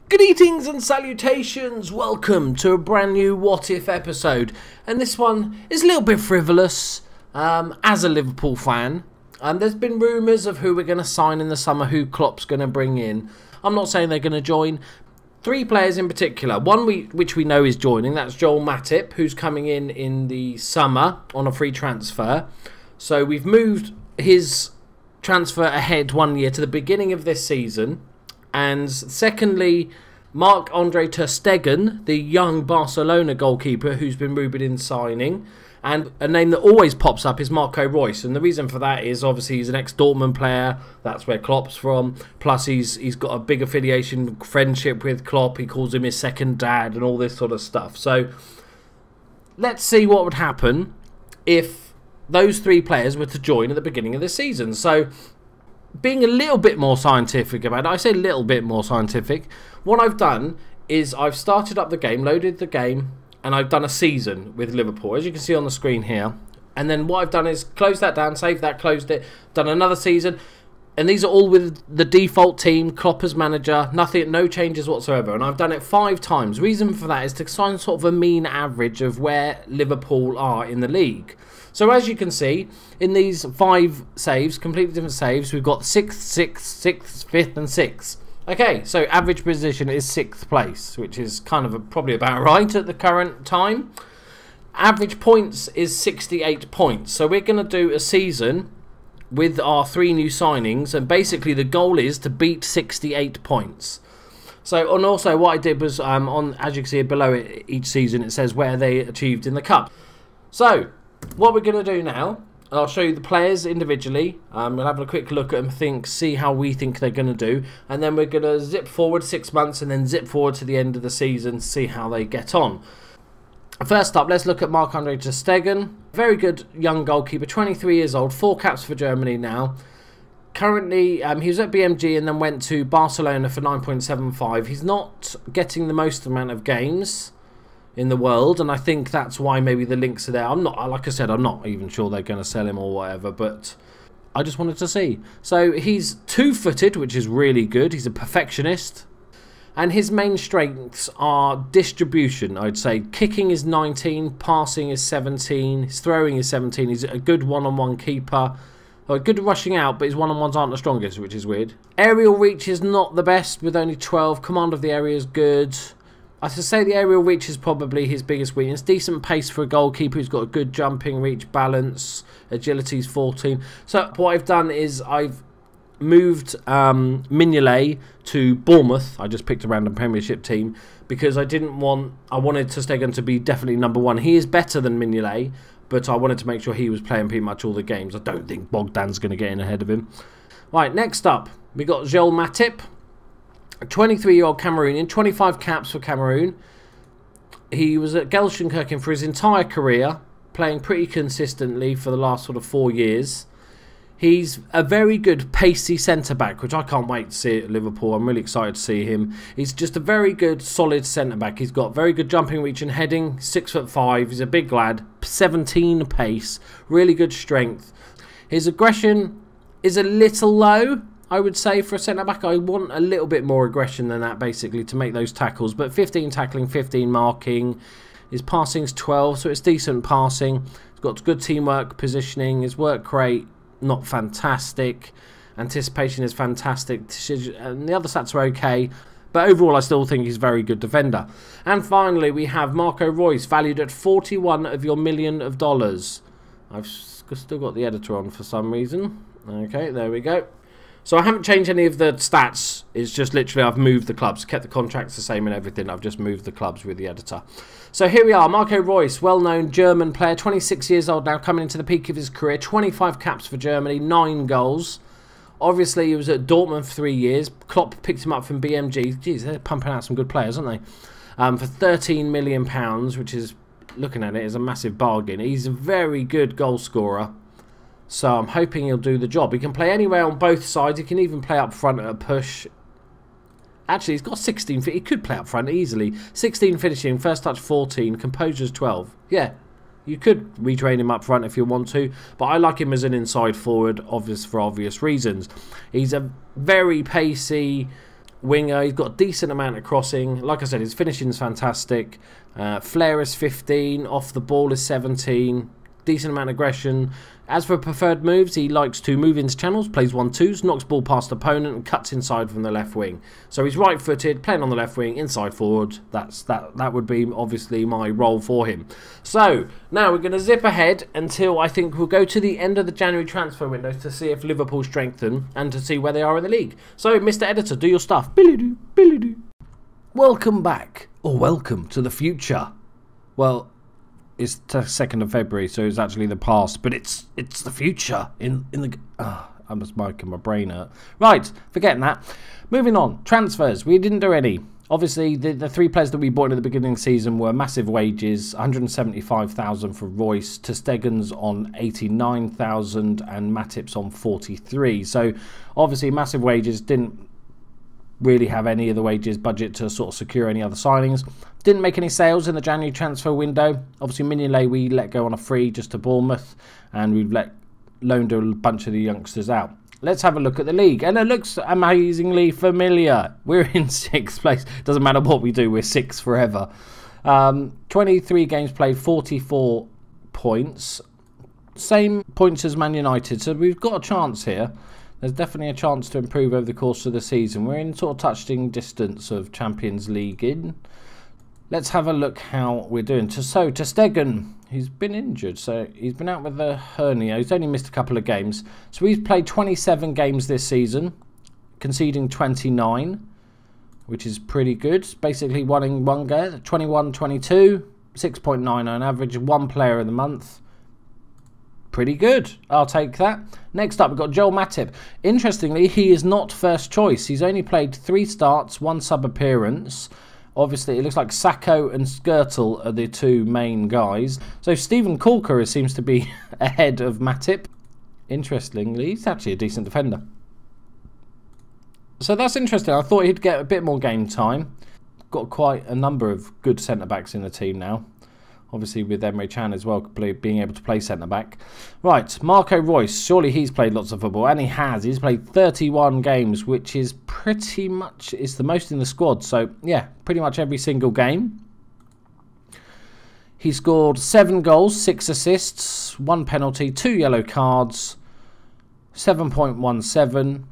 Greetings and salutations, welcome to a brand new What If episode, and this one is a little bit frivolous as a Liverpool fan. There's been rumours of who we're going to sign in the summer, who Klopp's going to bring in. I'm not saying they're going to join. Three players in particular, one which we know is joining, that's Joel Matip, who's coming in the summer on a free transfer. So we've moved his transfer ahead 1 year to the beginning of this season. And secondly, Marc-Andre Ter Stegen, the young Barcelona goalkeeper who's been rumoured in signing. And a name that always pops up is Reus. And the reason for that is obviously he's an ex-Dortmund player. That's where Klopp's from. Plus he's got a big affiliation, friendship with Klopp. He calls him his second dad and all this sort of stuff. So let's see what would happen if those three players were to join at the beginning of the season. So being a little bit more scientific about it, I say a little bit more scientific, what I've done is I've started up the game, loaded the game, and I've done a season with Liverpool, as you can see on the screen here. And then what I've done is closed that down, saved that, closed it, done another season, and these are all with the default team, Klopp as manager, nothing, no changes whatsoever. And I've done it 5 times. Reason for that is to find sort of a mean average of where Liverpool are in the league. So as you can see, in these 5 saves, completely different saves, we've got 6th, 6th, 6th, 5th and 6th. Okay, so average position is 6th place, which is kind of probably about right at the current time. Average points is 68 points. So we're going to do a season with our 3 new signings, and basically the goal is to beat 68 points. So, and also what I did was, as you can see below it, each season it says where they achieved in the cup. So what we're going to do now, I'll show you the players individually. We'll have a quick look at them, see how we think they're going to do. And then we're going to zip forward 6 months and then zip forward to the end of the season, see how they get on. First up, let's look at Marc-Andre Ter Stegen. Very good young goalkeeper, 23 years old, 4 caps for Germany now. Currently, he was at BMG and then went to Barcelona for 9.75. He's not getting the most amount of games in the world, and I think that's why maybe the links are there. I'm not, like I said, I'm not even sure they're going to sell him or whatever, but I just wanted to see. So he's 2-footed, which is really good. He's a perfectionist, and his main strengths are distribution, I'd say. Kicking is 19, passing is 17, his throwing is 17. He's a good one-on-one keeper. Good rushing out, but his one-on-ones aren't the strongest, which is weird. Aerial reach is not the best with only 12. Command of the area is good. I should say the aerial reach is probably his biggest weakness. Decent pace for a goalkeeper who's got a good jumping reach, balance, agility is 14. So what I've done is I've moved Mignolet to Bournemouth. I just picked a random Premiership team because I wanted Ter Stegen to be definitely #1. He is better than Mignolet, but I wanted to make sure he was playing pretty much all the games. I don't think Bogdan's going to get in ahead of him. Right, next up, we got Joel Matip. A 23-year-old Cameroonian, 25 caps for Cameroon. He was at Gelsenkirchen for his entire career, playing pretty consistently for the last sort of 4 years. He's a very good pacey centre-back, which I can't wait to see at Liverpool. I'm really excited to see him. He's just a very good, solid centre-back. He's got very good jumping reach and heading, 6'5". He's a big lad, 17 pace, really good strength. His aggression is a little low, I would say, for a centre-back. I want a little bit more aggression than that, basically, to make those tackles. But 15 tackling, 15 marking. His passing's 12, so it's decent passing. He's got good teamwork, positioning. His work rate, not fantastic. Anticipation is fantastic. And the other stats are okay. But overall, I still think he's a very good defender. And finally, we have Reus, valued at $41 million. I've still got the editor on for some reason. Okay, there we go. So I haven't changed any of the stats. It's just literally I've moved the clubs, kept the contracts the same and everything. I've just moved the clubs with the editor. So here we are, Reus, well-known German player, 26 years old now, coming into the peak of his career, 25 caps for Germany, 9 goals. Obviously, he was at Dortmund for 3 years. Klopp picked him up from BMG. Geez, they're pumping out some good players, aren't they? For £13 million, which is, looking at it, is a massive bargain. He's a very good goal scorer. So I'm hoping he'll do the job. He can play anywhere on both sides. He can even play up front at a push. Actually, he's got 16. He could play up front easily. 16 finishing, first touch 14, composure's 12. Yeah, you could retrain him up front if you want to. But I like him as an inside forward, for obvious reasons. He's a very pacey, winger. He's got a decent amount of crossing. Like I said, his finishing is fantastic. Flair is 15. Off the ball is 17. Decent amount of aggression. As for preferred moves, he likes to move into channels, plays 1-2s, knocks ball past opponent and cuts inside from the left wing. So he's right-footed, playing on the left wing, inside forward. That would be obviously my role for him. So now we're going to zip ahead until I think we'll go to the end of the January transfer window to see if Liverpool strengthen and to see where they are in the league. So Mr. Editor, do your stuff. Billy-doo, billy-doo. Welcome back, or welcome to the future. Well, it's the 2nd of February, so it's actually the past, but it's the future in the. I must mic in my brain hurt. Right, forgetting that. Moving on, transfers. We didn't do any. Obviously, the 3 players that we bought at the beginning of the season were massive wages: 175,000 for Reus, Ter Stegen's on 89,000, and Matip's on 43. So obviously, massive wages. Didn't really have any of the wages budget to sort of secure any other signings. Didn't make any sales in the January transfer window. Obviously, Mignolet we let go on a free just to Bournemouth, and we've loaned a bunch of the youngsters out. Let's have a look at the league, and it looks amazingly familiar. We're in 6th place. Doesn't matter what we do, we're 6th forever. 23 games played, 44 points. Same points as Man United, so we've got a chance here. There's definitely a chance to improve over the course of the season. We're in sort of touching distance of Champions League in. Let's have a look how we're doing. So, Ter Stegen, he's been injured. So, he's been out with a hernia. He's only missed a couple of games. So, he's played 27 games this season, conceding 29, which is pretty good. Basically, one game, 21-22, 6.9 on average, 1 player of the month. Pretty good. I'll take that. Next up, we've got Joel Matip. Interestingly, he is not first choice. He's only played 3 starts, 1 sub-appearance. Obviously, it looks like Sacco and Skirtle are the 2 main guys. So Steven Corker seems to be ahead of Matip. Interestingly, he's actually a decent defender. So that's interesting. I thought he'd get a bit more game time. Got quite a number of good centre-backs in the team now. Obviously with Emre Can as well, being able to play centre-back. Right, Marco Reus. Surely he's played lots of football, and he has. He's played 31 games, which is pretty much the most in the squad. So, yeah, pretty much every single game. He scored 7 goals, 6 assists, 1 penalty, 2 yellow cards, 7.17.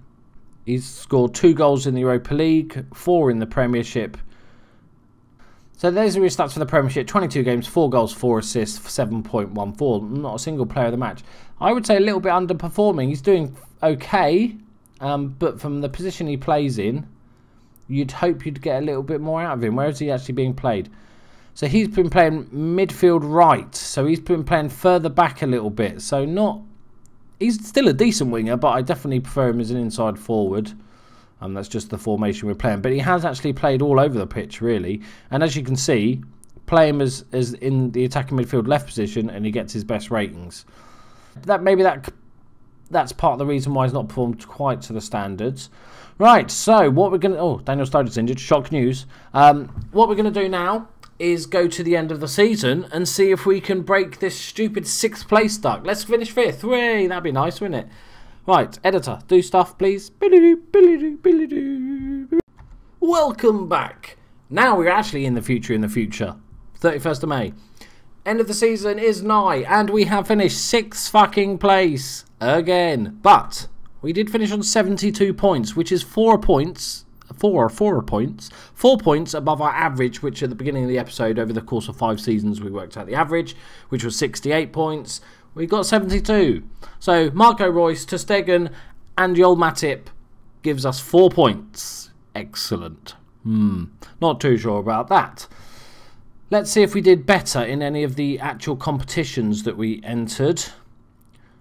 He's scored 2 goals in the Europa League, 4 in the Premiership. So there's his stats for the Premiership: 22 games, 4 goals, 4 assists, 7.14. Not a single player of the match. I would say a little bit underperforming. He's doing okay, but from the position he plays in, you'd hope you'd get a little bit more out of him. Where is he actually being played? So he's been playing midfield right. So he's been playing further back a little bit. So not... He's still a decent winger, but I definitely prefer him as an inside forward. That's just the formation we're playing. But he has actually played all over the pitch, really. And as you can see, play him as in the attacking midfield left position, and he gets his best ratings. That's part of the reason why he's not performed quite to the standards. Right, so what we're going to... Oh, Daniel Sturridge's injured. Shock news. What we're going to do now is go to the end of the season and see if we can break this stupid 6th place duck. Let's finish 5th. Hooray, that'd be nice, wouldn't it? Right, editor, do stuff, please. Welcome back. Now we're actually in the future. 31st of May. End of the season is nigh, and we have finished 6th fucking place again. But we did finish on 72 points, which is 4 points above our average, which at the beginning of the episode, over the course of 5 seasons, we worked out the average, which was 68 points. We got 72. So Marco Reus, Ter Stegen and Joel Matip gives us 4 points. Excellent. Not too sure about that. Let's see if we did better in any of the actual competitions that we entered.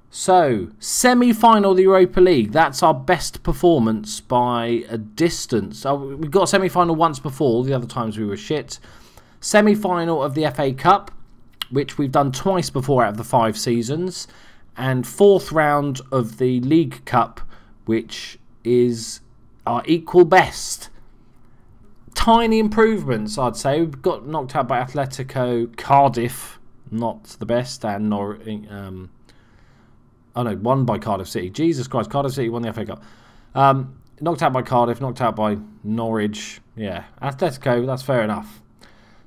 So, semi-final of the Europa League. That's our best performance by a distance. We got semi-final once before. The other times we were shit. Semi-final of the FA Cup, which we've done twice before out of the 5 seasons, and 4th round of the League Cup, which is our equal best. Tiny improvements, I'd say. We got knocked out by Atletico Cardiff, not the best, and won by Cardiff City. Jesus Christ, Cardiff City won the FA Cup. Knocked out by Cardiff, knocked out by Norwich. Yeah, Atletico, that's fair enough.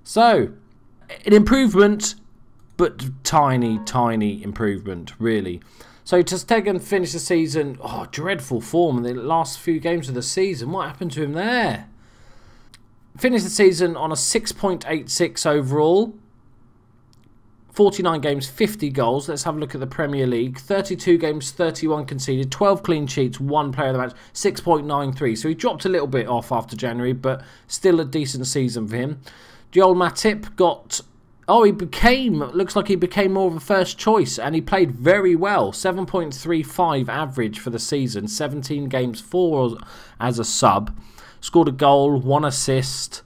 So, an improvement, but tiny, tiny improvement, really. So, Ter Stegen finished the season, dreadful form in the last few games of the season. What happened to him there? Finished the season on a 6.86 overall. 49 games, 50 goals. Let's have a look at the Premier League. 32 games, 31 conceded, 12 clean sheets, 1 player of the match, 6.93. So he dropped a little bit off after January, but still a decent season for him. The old Matip got... looks like he became more of a first choice, and he played very well. 7.35 average for the season, 17 games, 4 as a sub. Scored a goal, 1 assist.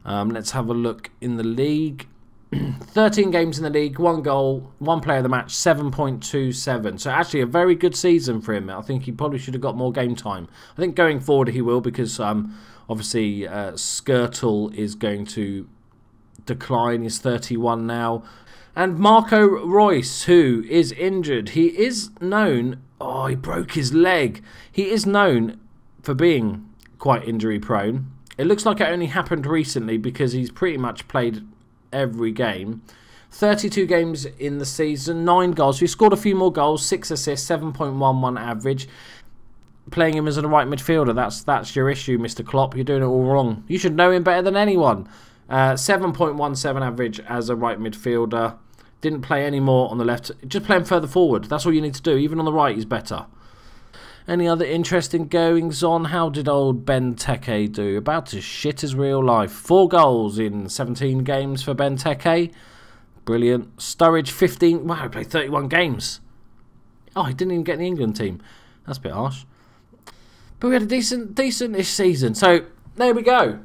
Let's have a look in the league. 13 games in the league, 1 goal, 1 player of the match, 7.27. So actually a very good season for him. I think he probably should have got more game time. I think going forward he will, because obviously Skirtle is going to decline. He's 31 now. And Reus, who is injured. He is known... he broke his leg. He is known for being quite injury prone. It looks like it only happened recently, because he's pretty much played every game. 32 games in the season, 9 goals. So he scored a few more goals, 6 assists, 7.11 average. Playing him as a right midfielder, that's your issue, Mr. Klopp. You're doing it all wrong. You should know him better than anyone. 7.17 average as a right midfielder. Didn't play any more on the left. Just play him further forward. That's all you need to do. Even on the right, he's better. Any other interesting goings on? How did old Benteke do? About as shit as real life. 4 goals in 17 games for Benteke. Brilliant. Sturridge, 15. Wow, he played 31 games. He didn't even get in the England team. That's a bit harsh. But we had a decent-ish season. So, there we go.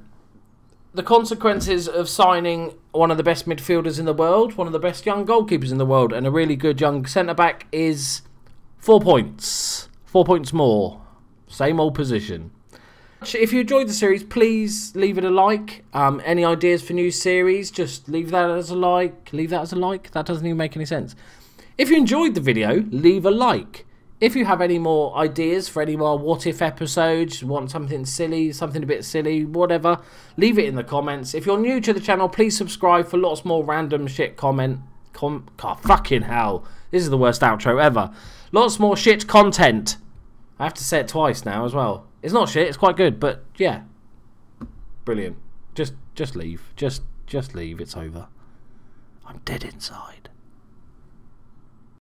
The consequences of signing one of the best midfielders in the world, one of the best young goalkeepers in the world, and a really good young centre-back is 4 points. 4 points more. Same old position. If you enjoyed the series, please leave it a like. Any ideas for new series, just leave that as a like. Leave that as a like. That doesn't even make any sense. If you enjoyed the video, leave a like. If you have any more ideas for any more what if episodes, want something silly, something a bit silly, whatever, leave it in the comments. If you're new to the channel, please subscribe for lots more random shit fucking hell. This is the worst outro ever. Lots more shit content. I have to say it twice now as well. It's not shit, it's quite good, but yeah. Brilliant. Just leave. Just leave, it's over. I'm dead inside.